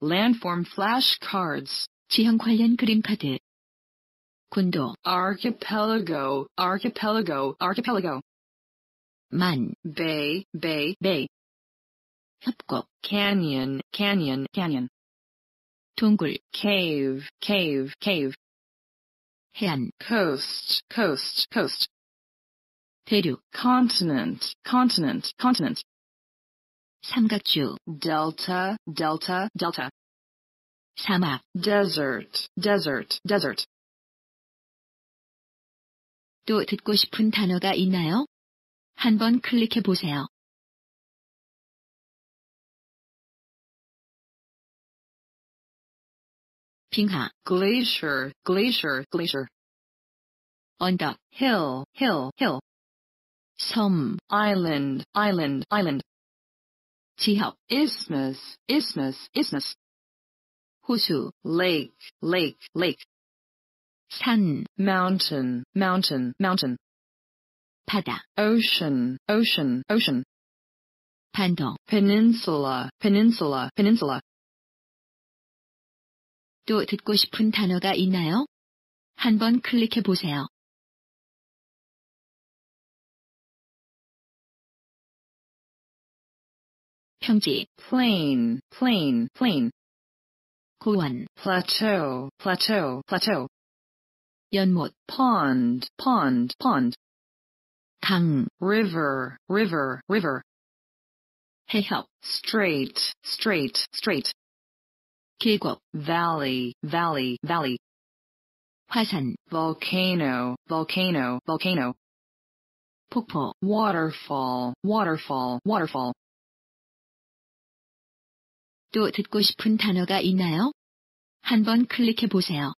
landform flashcards. 지형 관련 그림카드. 군도. archipelago, archipelago, archipelago. 만. bay, bay, bay. 협곡. canyon, canyon, canyon. 동굴. cave, cave, cave. 해안. coast, coast, coast. 대륙. continent, continent, continent. 삼각주. delta, delta, delta. 사막. desert, desert, desert. 또 듣고 싶은 단어가 있나요? 한번 클릭해 보세요. 빙하. glacier, glacier, glacier. 언덕. hill, hill, hill. 섬. island, island, island. 지역. isthmus, isthmus, isthmus. 호수. lake, lake, lake. 산. mountain, mountain, mountain. 바다. ocean, ocean, ocean. 반도. peninsula, peninsula, peninsula. 또 듣고 싶은 단어가 있나요? 한번 클릭해 보세요. 평지. plain, plain, plain. 고원. plateau, plateau, plateau. 연못. pond, pond, pond. 강. river, river, river. 해협. strait, strait, strait. 계곡. valley, valley, valley. 화산. volcano, volcano, volcano. 폭포. waterfall, waterfall, waterfall. 또 듣고 싶은 단어가 있나요? 한번 클릭해 보세요.